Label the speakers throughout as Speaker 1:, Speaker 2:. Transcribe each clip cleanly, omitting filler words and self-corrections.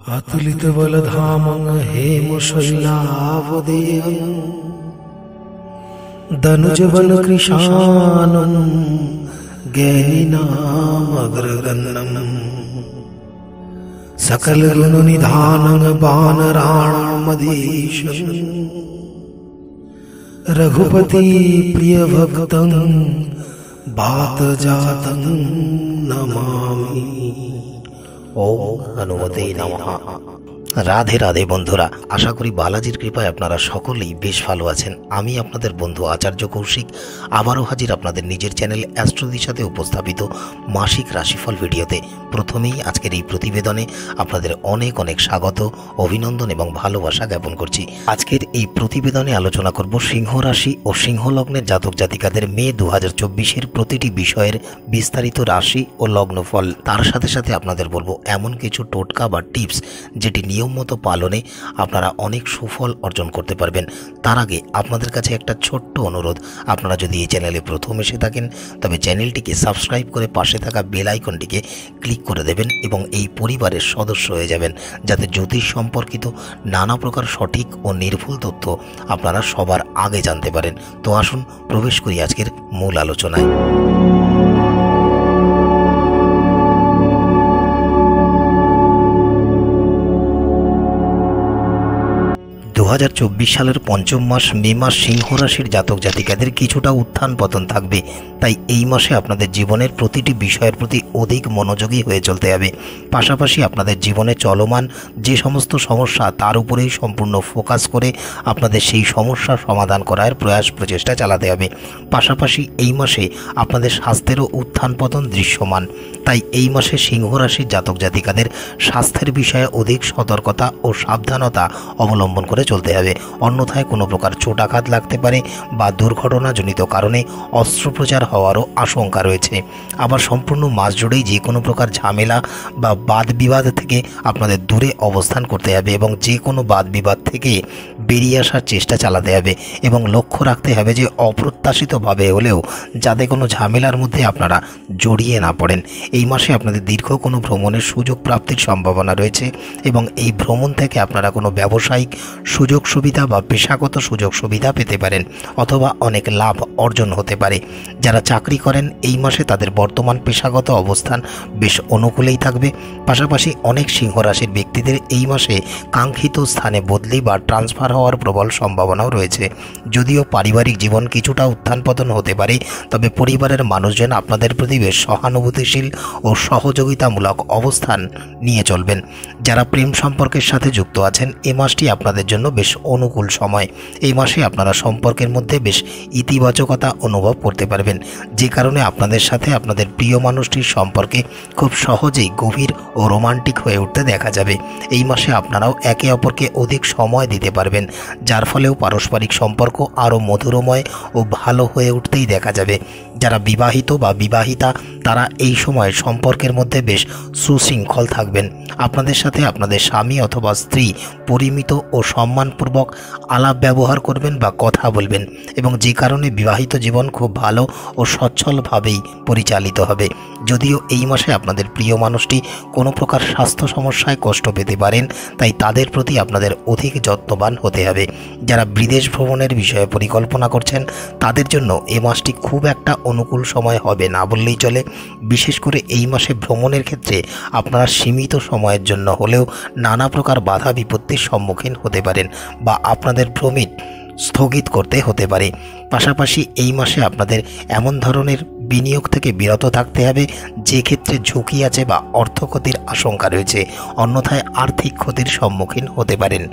Speaker 1: अतुलित बलधामं हेमशैलावदेयं दनुजवनकृशानं ज्ञानिनामग्रगण्यं सकलगुणनिधानं वानराणामधीशं रघुपति प्रियभक्तं वातजातं नमामि।
Speaker 2: ओम हनुमते नमः। राधे राधे बंधुरा, आशा करी बालाजिर कृपाय आपनारा सकलेई बेश भालो आछेन। आमी आपनादेर बंधु आचार्य कौशिक आबारो हाजिर आपनादेर निजेर चैनल অ্যাস্ট্রোদির সাথে उपस्थापित मासिक राशिफल भिडियोते। प्रथमेई आजकेर এই প্রতিবেদনে আপনাদের অনেক অনেক স্বাগত, অভিনন্দন এবং ভালোবাসা জ্ঞাপন করছি। আজকের এই প্রতিবেদনে আলোচনা করব সিংহ রাশি ও সিংহ লগ্নের জাতক জাতিকাদের মে 2024 প্রতিটি বিষয়ের বিস্তারিত রাশি ও লগ্নফল। তার সাথে সাথে আপনাদের বলবো এমন কিছু টোটকা বা টিপস যেটি নিয়ম মতো পালনে আপনারা অনেক সুফল অর্জন করতে পারবেন। তার আগে আপনাদের কাছে একটা ছোট্ট অনুরোধ, আপনারা যদি এই চ্যানেলে প্রথম এসে থাকেন তবে চ্যানেলটিকে সাবস্ক্রাইব করে পাশে থাকা বেল আইকনটিকে ক্লিক করে দেবেন এবং এই পরিবারের সদস্য হয়ে যাবেন, যাতে জ্যোতিষ সম্পর্কিত নানা প্রকার সঠিক ও নির্ভুল তথ্য আপনারা সবার আগে জানতে পারেন। তো আসুন প্রবেশ করি আজকের মূল আলোচনায়। 2024 সালের পঞ্চম মাস মে মাস সিংহ রাশির জাতক জাতিকাদের কিছুটা উত্থান পতন থাকবে, তাই এই মাসে আপনাদের জীবনের প্রতিটি বিষয়ের প্রতি অধিক মনোযোগী হয়ে চলতে হবে। পাশাপাশি আপনাদের জীবনে চলমান যে সমস্ত সমস্যা তার উপরেই সম্পূর্ণ ফোকাস করে আপনাদের সেই সমস্যার সমাধান করার প্রয়াস প্রচেষ্টা চালাতে হবে। পাশাপাশি এই মাসে আপনাদের স্বাস্থ্যেরও উত্থান পতন দৃশ্যমান, তাই এই মাসে সিংহ রাশির জাতক জাতিকাদের স্বাস্থ্যের বিষয়ে অধিক সতর্কতা ও সাবধানতা অবলম্বন করে চলতে হবে, অন্যথায় কোনো প্রকার চোটাঘাত লাগতে পারে বা দুর্ঘটনাজনিত কারণে অস্ত্রোপচার হওয়ারও আশঙ্কা রয়েছে। আবার সম্পূর্ণ মাস জুড়েই যে কোনো প্রকার ঝামেলা বা বাদ বিবাদ থেকে আপনাদের দূরে অবস্থান করতে হবে এবং যে কোনো বাদ বিবাদ থেকে বেরিয়ে আসার চেষ্টা চালাতে হবে এবং লক্ষ্য রাখতে হবে যে অপ্রত্যাশিতভাবে হলেও যাতে কোনো ঝামেলার মধ্যে আপনারা জড়িয়ে না পড়েন। এই মাসে আপনাদের দীর্ঘ কোনো ভ্রমণের সুযোগ প্রাপ্তির সম্ভাবনা রয়েছে এবং এই ভ্রমণ থেকে আপনারা কোনো ব্যবসায়িক সুযোগ সুবিধা বা পেশাগত সুযোগ সুবিধা পেতে পারেন অথবা অনেক লাভ অর্জন হতে পারে। যারা চাকরি করেন এই মাসে তাদের বর্তমান পেশাগত অবস্থান বেশ অনুকূলেই থাকবে। পাশাপাশি অনেক সিংহ রাশির ব্যক্তিদের এই মাসে কাঙ্ক্ষিত স্থানে বদলি বা ট্রান্সফার হওয়ার প্রবল সম্ভাবনাও রয়েছে। যদিও পারিবারিক জীবন কিছুটা উত্থান পতন হতে পারে, তবে পরিবারের মানুষজন আপনাদের প্রতি বেশ সহানুভূতিশীল ও সহযোগিতামূলক অবস্থান নিয়ে চলবেন। যারা প্রেম সম্পর্কের সাথে যুক্ত আছেন এই মাসটি আপনাদের জন্য বেশ অনুকূল সময়। এই মাসে আপনারা সম্পর্কের মধ্যে বেশ ইতিবাচকতা অনুভব করতে পারবেন, যে কারণে আপনাদের সাথে আপনাদের প্রিয় মানুষটির সম্পর্কে খুব সহজেই গভীর ও রোমান্টিক হয়ে উঠতে দেখা যাবে। এই মাসে আপনারাও একে অপরকে অধিক সময় দিতে পারবেন, যার ফলেও পারস্পরিক সম্পর্ক আরও মধুরময় ও ভালো হয়ে উঠতেই দেখা যাবে। যারা বিবাহিত বা বিবাহিতা তারা এই সময় সম্পর্কের মধ্যে বেশ সুশৃঙ্খল থাকবেন। আপনাদের সাথে আপনাদের স্বামী অথবা স্ত্রী পরিমিত ও সম্মানপূর্বক আলাপ ব্যবহার করবেন বা কথা বলবেন এবং যে কারণে বিবাহিত জীবন খুব ভালো ও সচ্ছলভাবেই পরিচালিত হবে। যদিও এই মাসে আপনাদের প্রিয় মানুষটি কোনো প্রকার স্বাস্থ্য সমস্যায় কষ্ট পেতে পারেন, তাই তাদের প্রতি আপনাদের অধিক যত্নবান হতে হবে। যারা বিদেশ ভ্রমণের বিষয়ে পরিকল্পনা করছেন তাদের জন্য এ মাসটি খুব একটা অনুকূল সময় হবে না বললেই চলে। বিশেষ করে এই মাসে ভ্রমণের ক্ষেত্রে আপনারা সীমিত সময়ের জন্য হলেও নানা প্রকার বাধা বিপত্তির সম্মুখীন হতে পারেন বা আপনাদের ভ্রমণ স্থগিত করতে হতে পারে। পাশাপাশি এই মাসে আপনাদের এমন ধরনের বিনিয়োগ থেকে বিরত থাকতে হবে যে ক্ষেত্রে ঝুঁকি আছে বা অর্থ ক্ষতির আশঙ্কা রয়েছে, অন্যথায় আর্থিক ক্ষতির সম্মুখীন হতে পারেন।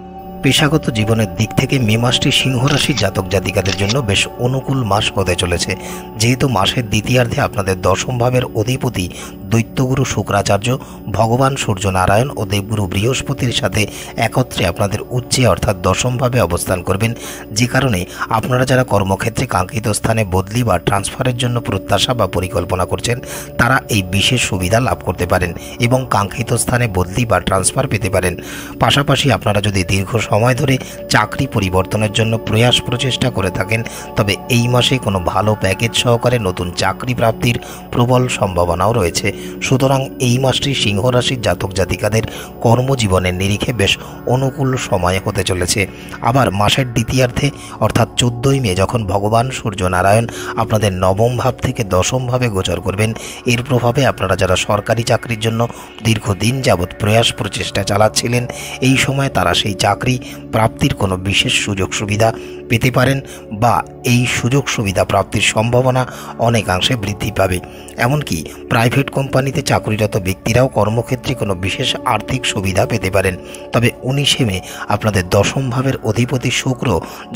Speaker 2: পেশাগত জীবনের দিক থেকে মে মাসটি সিংহ রাশির জাতক জাতিকাদের জন্য বেশ অনুকূল মাস হতে চলেছে, যেহেতু মাসের দ্বিতীয়ার্ধে আপনাদের দশম ভাবের অধিপতি দৈত্যগুরু শুক্রাচার্য, ভগবান সূর্যনারায়ণ ও দেবগুরু বৃহস্পতির সাথে একত্রে আপনাদের উচ্চে অর্থাৎ দশমভাবে অবস্থান করবেন, যে কারণে আপনারা যারা কর্মক্ষেত্রে কাঙ্ক্ষিত স্থানে বদলি বা ট্রান্সফারের জন্য প্রত্যাশা বা পরিকল্পনা করছেন তারা এই বিশেষ সুবিধা লাভ করতে পারেন এবং কাঙ্ক্ষিত স্থানে বদলি বা ট্রান্সফার পেতে পারেন। পাশাপাশি আপনারা যদি দীর্ঘ সময় ধরে চাকরি পরিবর্তনের জন্য প্রয়াস প্রচেষ্টা করে থাকেন তবে এই মাসে কোনো ভালো প্যাকেজ সহকারে নতুন চাকরি প্রাপ্তির প্রবল সম্ভাবনাও রয়েছে। সুতরাং এই মাসটি সিংহ রাশির জাতক জাতিকাদের কর্মজীবনের নিরিখে বেশ অনুকূল সময় হতে চলেছে। আবার মাসের দ্বিতীয়ার্ধে অর্থাৎ 14ই মে যখন ভগবান সূর্যনারায়ণ আপনাদের নবম ভাব থেকে দশম ভাবে গোচর করবেন, এর প্রভাবে আপনারা যারা সরকারি চাকরির জন্য দীর্ঘদিন যাবৎ প্রয়াস প্রচেষ্টা চালাচ্ছিলেন, এই সময় তারা সেই চাকরি প্রাপ্তির কোনো বিশেষ সুযোগ সুবিধা পেতে পারেন বা এই সুযোগ সুবিধা প্রাপ্তির সম্ভাবনা অনেকাংশে বৃদ্ধি পাবে। এমনকি প্রাইভেট কোম্পানিতে চাকরিরত ব্যক্তিরাও কর্মক্ষেত্রে কোনো বিশেষ আর্থিক সুবিধা পেতে পারেন। তবে 19শে মে আপনাদের দশম ভাবের অধিপতি শুক্র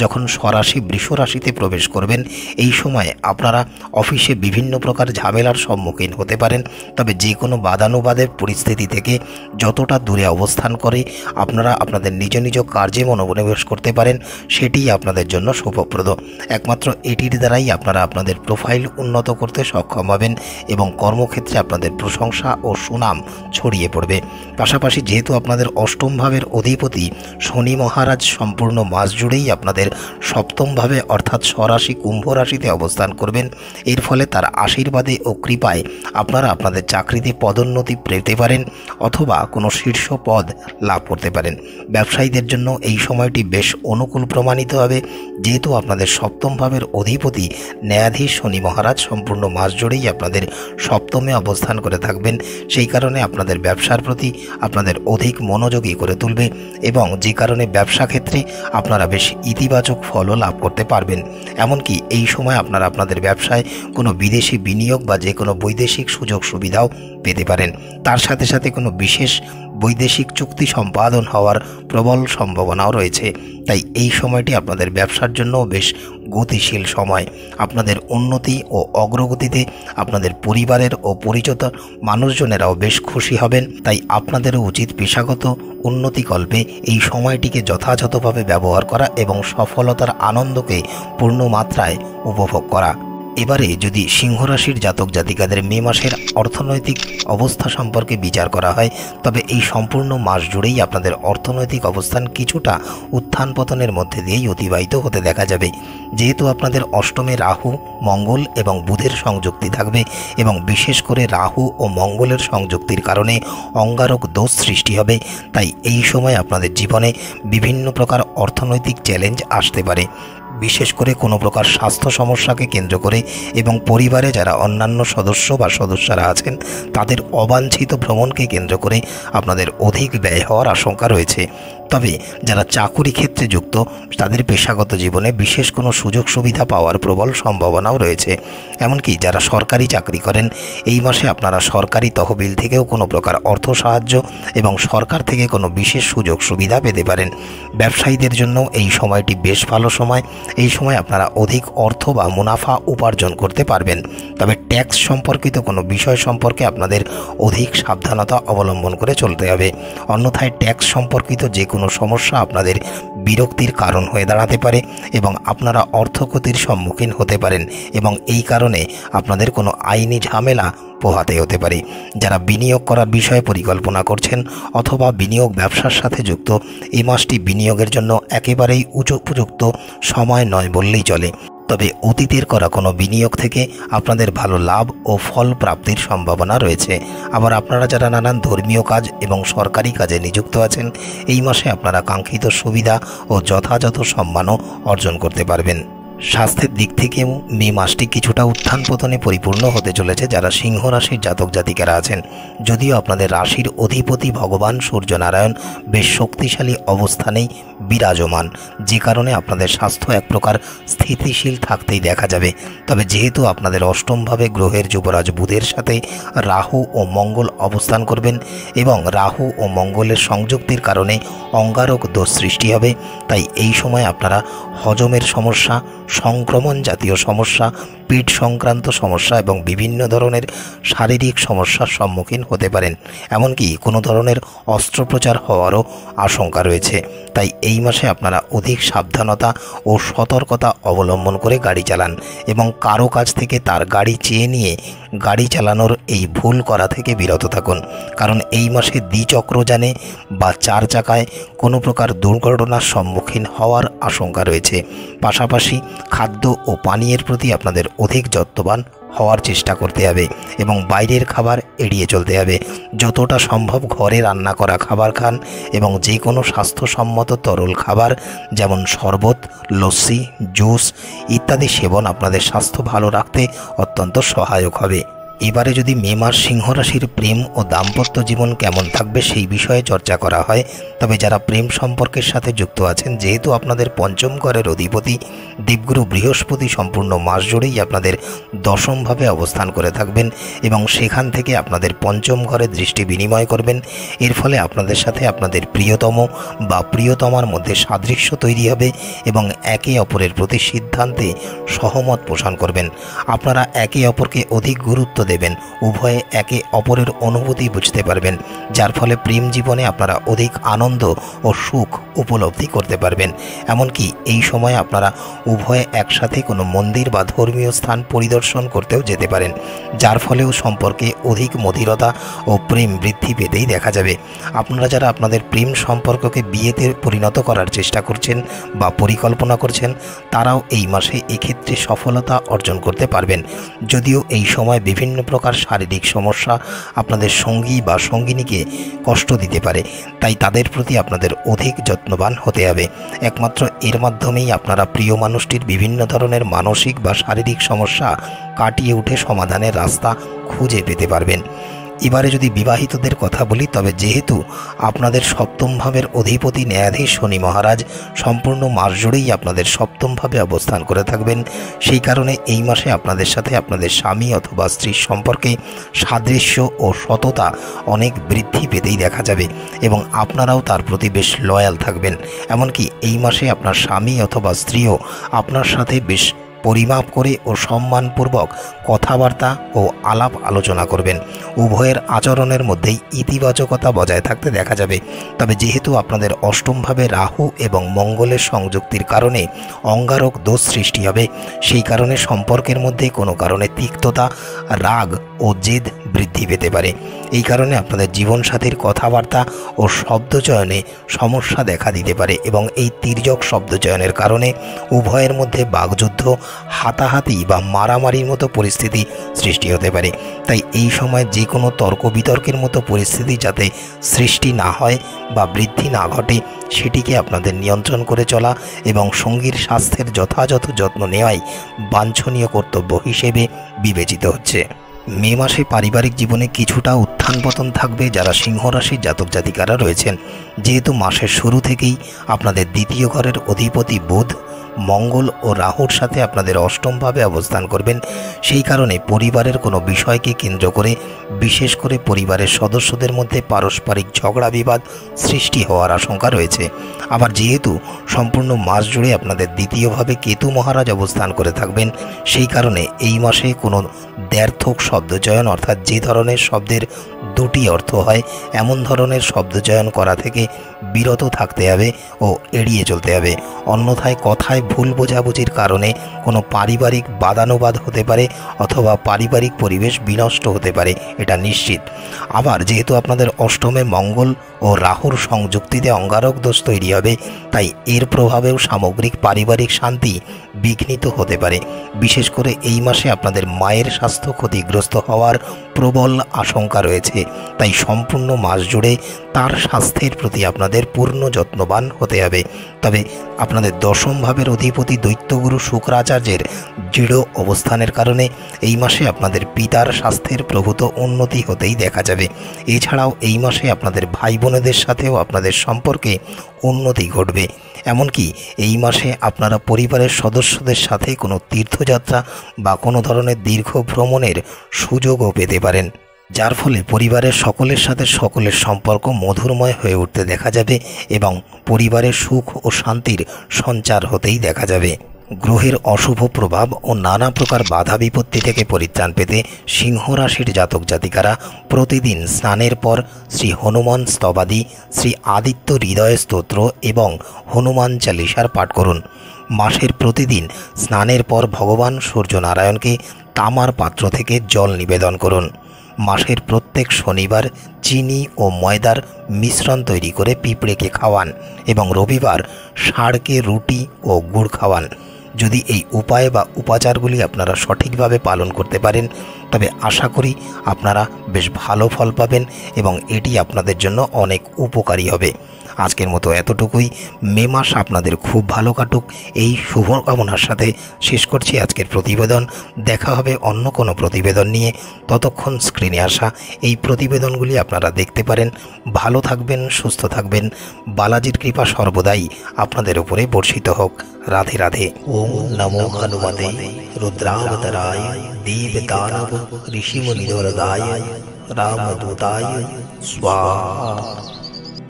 Speaker 2: যখন স্বরাশি বৃষ রাশিতে প্রবেশ করবেন, এই সময় আপনারা অফিসে বিভিন্ন প্রকার ঝামেলার সম্মুখীন হতে পারেন। তবে যে কোনো বাদানুবাদের পরিস্থিতি থেকে যতটা দূরে অবস্থান করে আপনারা আপনাদের নিজ নিজ কার্যে মনোনিবেশ করতে পারেন, সেটিই আপনাদের জন্য শুভপ্রদ। একমাত্র এটির দ্বারাই আপনারা আপনাদের প্রোফাইল উন্নত করতে সক্ষম হবেন এবং কর্মক্ষেত্রে আপনাদের প্রশংসা ও সুনাম ছড়িয়ে পড়বে। পাশাপাশি যেহেতু আপনাদের অষ্টম ভাবের অধিপতি শনি মহারাজ সম্পূর্ণ মাস জুড়েই আপনাদের সপ্তম ভাবে অর্থাৎ স্বরাশি কুম্ভ রাশিতে অবস্থান করবেন, এর ফলে তার আশীর্বাদে ও কৃপায় আপনারা আপনাদের চাকরিতে পদোন্নতি পেতে পারেন অথবা কোনো শীর্ষ পদ লাভ করতে পারেন। ব্যবসায়ীদের জন্য এই সময়টি বেশ অনুকূল প্রমাণিত হবে, যেহেতু আপনাদের সপ্তম ভাবের অধিপতি ন্যায়াধীশ শনি মহারাজ সম্পূর্ণ মাস জুড়েই আপনাদের সপ্তমে অবস্থান করে থাকবেন। সেই কারণে আপনাদের ব্যবসার প্রতি আপনাদের অধিক মনোযোগী করে তুলবে এবং যে কারণে ব্যবসা ক্ষেত্রে আপনারা বেশ ইতিবাচক ফলও লাভ করতে পারবেন। এমনকি এই সময় আপনারা আপনাদের ব্যবসায় কোনো বিদেশি বিনিয়োগ বা যে কোনো বৈদেশিক সুযোগ সুবিধাও পেতে পারেন। তার সাথে সাথে কোনো বিশেষ বৈদেশিক চুক্তি সম্পাদন হওয়ার প্রবল সম্ভাবনাও রয়েছে। তাই এই সময়টি আপনাদের ব্যবসার জন্য বেশ গতিশীল সময়। আপনাদের উন্নতি ও অগ্রগতিতে আপনাদের পরিবারের ও পরিচিত মানুষজনেরাও বেশ খুশি হবেন। তাই আপনাদেরও উচিত পেশাগত উন্নতিকল্পে এই সময়টিকে যথাযথভাবে ব্যবহার করা এবং সফলতার আনন্দকে পূর্ণ মাত্রায় উপভোগ করা। এবারে যদি সিংহ রাশির জাতক জাতিকাদের মে মাসের অর্থনৈতিক অবস্থা সম্পর্কে বিচার করা হয়, তবে এই সম্পূর্ণ মাস জুড়েই আপনাদের অর্থনৈতিক অবস্থান কিছুটা উত্থান পতনের মধ্যে দিয়েই অতিবাহিত হতে দেখা যাবে। যেহেতু আপনাদের অষ্টমে রাহু, মঙ্গল এবং বুধের সংযুক্তি থাকবে এবং বিশেষ করে রাহু ও মঙ্গলের সংযুক্তির কারণে অঙ্গারক দোষ সৃষ্টি হবে, তাই এই সময় আপনাদের জীবনে বিভিন্ন প্রকার অর্থনৈতিক চ্যালেঞ্জ আসতে পারে। বিশেষ করে কোনো প্রকার স্বাস্থ্য সমস্যাকে কেন্দ্র করে এবং পরিবারে যারা অন্যান্য সদস্য বা সদস্যরা আছেন তাদের অবাঞ্ছিত ভ্রমণকে কেন্দ্র করে আপনাদের অধিক ব্যয় হওয়ার আশঙ্কা রয়েছে। তবে যারা চাকুরি ক্ষেত্রে যুক্ত তাদের পেশাগত জীবনে বিশেষ কোনো সুযোগ সুবিধা পাওয়ার প্রবল সম্ভাবনাও রয়েছে। এমনকি যারা সরকারি চাকরি করেন, এই মাসে আপনারা সরকারি তহবিল থেকেও কোনো প্রকার অর্থ সাহায্য এবং সরকার থেকে কোনো বিশেষ সুযোগ সুবিধা পেতে পারেন। ব্যবসায়ীদের জন্য এই সময়টি বেশ ভালো সময়। এই সময় আপনারা অধিক অর্থ বা মুনাফা উপার্জন করতে পারবেন। তবে ট্যাক্স সম্পর্কিত কোনো বিষয় সম্পর্কে আপনাদের অধিক সাবধানতা অবলম্বন করে চলতে হবে, অন্যথায় ট্যাক্স সম্পর্কিত যে কোনো সমস্যা আপনাদের বিরক্তির কারণ হয়ে দাঁড়াতে পারে এবং আপনারা অর্থক্ষতির সম্মুখীন হতে পারেন এবং এই কারণে আপনাদের কোনো আইনি ঝামেলা পোহাতে হতে পারে। যারা বিনিয়োগ করার বিষয়ে পরিকল্পনা করছেন অথবা বিনিয়োগ ব্যবসার সাথে যুক্ত, এই মাসটি বিনিয়োগের জন্য একেবারেই উপযুক্ত সময় নয় বললেই চলে। তবে অতীতের করা কোনো বিনিয়োগ থেকে আপনাদের ভালো লাভ ও ফল প্রাপ্তির সম্ভাবনা রয়েছে। আবার আপনারা যারা নানান ধর্মীয় কাজ এবং সরকারি কাজে নিযুক্ত আছেন, এই মাসে আপনারা কাঙ্ক্ষিত সুবিধা ও যথাযথ সম্মানও অর্জন করতে পারবেন। স্বাস্থ্যের দিক থেকেও মে মাসটি কিছুটা উত্থান পতনে পরিপূর্ণ হতে চলেছে যারা সিংহ রাশির জাতক জাতিকারা আছেন। যদিও আপনাদের রাশির অধিপতি ভগবান সূর্যনারায়ণ বেশ শক্তিশালী অবস্থানেই বিরাজমান, যে কারণে আপনাদের স্বাস্থ্য এক প্রকার স্থিতিশীল থাকতেই দেখা যাবে। তবে যেহেতু আপনাদের অষ্টমভাবে গ্রহের যুবরাজ বুধের সাথে রাহু ও মঙ্গল অবস্থান করবেন এবং রাহু ও মঙ্গলের সংযুক্তির কারণে অঙ্গারক দোষ সৃষ্টি হবে, তাই এই সময় আপনারা হজমের সমস্যা, সংক্রমণ জাতীয় সমস্যা, পেট সংক্রান্ত সমস্যা এবং বিভিন্ন ধরনের শারীরিক সমস্যার সম্মুখীন হতে পারেন। এমনকি কোনো ধরনের অস্ত্রোপচার হওয়ারও আশঙ্কা রয়েছে। তাই এই মাসে আপনারা অধিক সাবধানতা ও সতর্কতা অবলম্বন করে গাড়ি চালান এবং কারো কাছ থেকে তার গাড়ি চেয়ে নিয়ে গাড়ি চালানোর এই ভুল করা থেকে বিরত থাকুন, কারণ এই মাসে দ্বিচক্রযানে বা চার চাকায় কোনো প্রকার দুর্ঘটনার সম্মুখীন হওয়ার আশঙ্কা রয়েছে। পাশাপাশি খাদ্য ও পানীয়ের প্রতি আপনাদের অধিক যত্নবান হওয়ার চেষ্টা করতে হবে এবং বাইরের খাবার এড়িয়ে চলতে হবে। যতটা সম্ভব ঘরে রান্না করা খাবার খান এবং যে কোনো স্বাস্থ্যসম্মত তরল খাবার যেমন শরবত, লস্যি, জুস ইত্যাদি সেবন আপনাদের স্বাস্থ্য ভালো রাখতে অত্যন্ত সহায়ক হবে। এবারে যদি মে মাস সিংহ রাশির প্রেম ও দাম্পত্য জীবন কেমন থাকবে সেই বিষয়ে চর্চা করা হয়, তবে যারা প্রেম সম্পর্কের সাথে যুক্ত আছেন, যেহেতু আপনাদের পঞ্চম ঘরের অধিপতি দেবগুরু বৃহস্পতি সম্পূর্ণ মাস জুড়েই আপনাদের দশমভাবে অবস্থান করে থাকবেন এবং সেখান থেকে আপনাদের পঞ্চম ঘরে দৃষ্টি বিনিময় করবেন। এর ফলে আপনাদের সাথে আপনাদের প্রিয়তম বা প্রিয়তমার মধ্যে সাদৃশ্য তৈরি হবে এবং একে অপরের প্রতি সিদ্ধান্তে সহমত পোষণ করবেন। আপনারা একে অপরকে অধিক গুরুত্ব দেবেন, উভয়ে একে অপরের অনুভূতি বুঝতে পারবেন, যার ফলে প্রেম জীবনে আপনারা অধিক আনন্দ ও সুখ উপলব্ধি করতে পারবেন। এমনকি এই সময় আপনারা উভয়ে একসাথে কোনো মন্দির বা ধর্মীয় স্থান পরিদর্শন করতেও যেতে পারেন, যার ফলেও সম্পর্কে অধিক মধুরতা ও প্রেম বৃদ্ধি পেতেই দেখা যাবে। আপনারা যারা আপনাদের প্রেম সম্পর্ককে বিয়েতে পরিণত করার চেষ্টা করছেন বা পরিকল্পনা করছেন, তারাও এই মাসে এক্ষেত্রে সফলতা অর্জন করতে পারবেন। যদিও এই সময় বিভিন্ন প্রকার শারীরিক সমস্যা আপনাদের সঙ্গী বা সঙ্গিনীকে কষ্ট দিতে পারে, তাই তাদের প্রতি আপনাদের অধিক যত্নবান হতে হবে। একমাত্র এর মাধ্যমেই আপনারা প্রিয় মানুষটির বিভিন্ন ধরনের মানসিক বা শারীরিক সমস্যা কাটিয়ে উঠে সমাধানের রাস্তা খুঁজে পেতে পারবেন। এবারে যদি বিবাহিতদের কথা বলি, তবে যেহেতু আপনাদের সপ্তম ভাবের অধিপতি ন্যায়াধীশ শনি মহারাজ সম্পূর্ণ মাস জুড়েই আপনাদের সপ্তমভাবে অবস্থান করে থাকবেন, সেই কারণে এই মাসে আপনাদের সাথে আপনাদের স্বামী অথবা স্ত্রীর সম্পর্কে সাদৃশ্য ও সততা অনেক বৃদ্ধি পেতেই দেখা যাবে এবং আপনারাও তার প্রতি বেশ লয়াল থাকবেন। এমনকি এই মাসে আপনার স্বামী অথবা স্ত্রীও আপনার সাথে বেশ পরিমাপ করে ও সম্মানপূর্বক কথাবার্তা ও আলাপ আলোচনা করবেন। উভয়ের আচরণের মধ্যেই ইতিবাচকতা বজায় থাকতে দেখা যাবে। তবে যেহেতু আপনাদের অষ্টমভাবে রাহু এবং মঙ্গলের সংযুক্তির কারণে অঙ্গারক দোষ সৃষ্টি হবে, সেই কারণে সম্পর্কের মধ্যে কোনো কারণে তিক্ততা, রাগ ও জেদ বৃদ্ধি পেতে পারে। এই কারণে আপনাদের জীবনসাথীর কথাবার্তা ও শব্দচয়নে সমস্যা দেখা দিতে পারে এবং এই তির্যক শব্দচয়নের কারণে উভয়ের মধ্যে বাগযুদ্ধ, হাতাহাতি বা মারামারির মতো পরিস্থিতি সৃষ্টি হতে পারে। তাই এই সময় যে কোনো তর্ক বিতর্কের মতো পরিস্থিতি যাতে সৃষ্টি না হয় বা বৃদ্ধি না ঘটে, সেটিকে আপনাদের নিয়ন্ত্রণ করে চলা এবং সঙ্গীর স্বাস্থ্যের যথাযথ যত্ন নেওয়াই বাঞ্ছনীয় কর্তব্য হিসেবে বিবেচিত হচ্ছে। মে মাসে পারিবারিক জীবনে কিছুটা উত্থান পতন থাকবে যারা সিংহ রাশির জাতক জাতিকারা রয়েছেন। যেহেতু মাসের শুরু থেকেই আপনাদের দ্বিতীয় ঘরের অধিপতি বুধ, মঙ্গল ও রাহুর সাথে আপনাদের অষ্টমভাবে অবস্থান করবেন, সেই কারণে পরিবারের কোনো বিষয়কে কেন্দ্র করে বিশেষ করে পরিবারের সদস্যদের মধ্যে পারস্পরিক ঝগড়া বিবাদ সৃষ্টি হওয়ার আশঙ্কা রয়েছে। আবার যেহেতু সম্পূর্ণ মাস জুড়ে আপনাদের দ্বিতীয়ভাবে কেতু মহারাজ অবস্থান করে থাকবেন, সেই কারণে এই মাসে কোনো দ্ব্যর্থক শব্দচয়ন অর্থাৎ যে ধরনের শব্দের দুটি অর্থ হয় এমন ধরনের শব্দচয়ন করা থেকে বিরত থাকতে হবে ও এড়িয়ে চলতে হবে। অন্যথায় কথায় ভুল বোঝাবুঝির কারণে কোনো পারিবারিক বাদানুবাদ হতে পারে অথবা পারিবারিক পরিবেশ বিনষ্ট হতে পারে, এটা নিশ্চিত। আবার যেহেতু আপনাদের অষ্টমে মঙ্গল ও রাহুর সংযুক্তিতে অঙ্গারক দোষ তৈরি হবে, তাই এর প্রভাবেও সামগ্রিক পারিবারিক শান্তি বিঘ্নিত হতে পারে। বিশেষ করে এই মাসে আপনাদের মায়ের স্বাস্থ্য ক্ষতিগ্রস্ত হওয়ার প্রবল আশঙ্কা রয়েছে, তাই সম্পূর্ণ মাস জুড়ে তার স্বাস্থ্যের প্রতি আপনাদের পূর্ণ যত্নবান হতে হবে। তবে আপনাদের দশম ভাবের অধিপতি দৈত্যগুরু শুক্রাচার্যের দৃঢ় অবস্থানের কারণে এই মাসে আপনাদের পিতার স্বাস্থ্যের প্রভূত উন্নতি হতেই দেখা যাবে। এছাড়াও এই মাসে আপনাদের ভাই বোনেদের সাথেও আপনাদের সম্পর্কে উন্নতি ঘটবে। এমনকি এই মাসে আপনারা পরিবারের সদস্যদের সাথে কোনো তীর্থযাত্রা বা কোনো ধরনের দীর্ঘ ভ্রমণের সুযোগও পেতে পারেন, যার ফলে পরিবারের সকলের সাথে সকলের সম্পর্ক মধুরময় হয়ে উঠতে দেখা যাবে এবং পরিবারের সুখ ও শান্তির সঞ্চার হতেই দেখা যাবে। গ্রহের অশুভ প্রভাব ও নানা প্রকার বাধা বিপত্তি থেকে পরিত্রাণ পেতে সিংহ রাশির জাতক জাতিকারা প্রতিদিন স্নানের পর শ্রী হনুমান স্তবাদি, শ্রী আদিত্য হৃদয় স্তোত্র এবং হনুমান চালিসার পাঠ করুন। মাসের প্রতিদিন স্নানের পর ভগবান সূর্যনারায়ণকে তামার পাত্র থেকে জল নিবেদন করুন। মাসের প্রত্যেক শনিবার চিনি ও ময়দার মিশ্রণ তৈরি করে পিঁপড়েকে খাওয়ান এবং রবিবার ষাঁড়কে রুটি ও গুড় খাওয়ান। যদি এই উপায় বা উপাচারগুলি আপনারা সঠিকভাবে পালন করতে পারেন তবে আশা করি আপনারা বেশ ভালো ফল পাবেন এবং এটি আপনাদের জন্য অনেক উপকারী হবে। আজকের মতো এতটুকুই। মে মাস আপনাদের খুব ভালো কাটুক এই শুভকামনার সাথে শেষ করছি আজকের প্রতিবেদন। দেখা হবে অন্য কোনো প্রতিবেদন নিয়ে। ততক্ষণ স্ক্রিনে আসা এই প্রতিবেদনগুলি আপনারা দেখতে পারেন। ভালো থাকবেন, সুস্থ থাকবেন। বালাজির কৃপা সর্বদাই আপনাদের উপরে বর্ষিত হোক। রাধে রাধে। ওম নমো হনুমতে রুদ্রাবতারায় দেবদানব ঋষিমুনিদোরগায় রামদূতায় স্বাহা।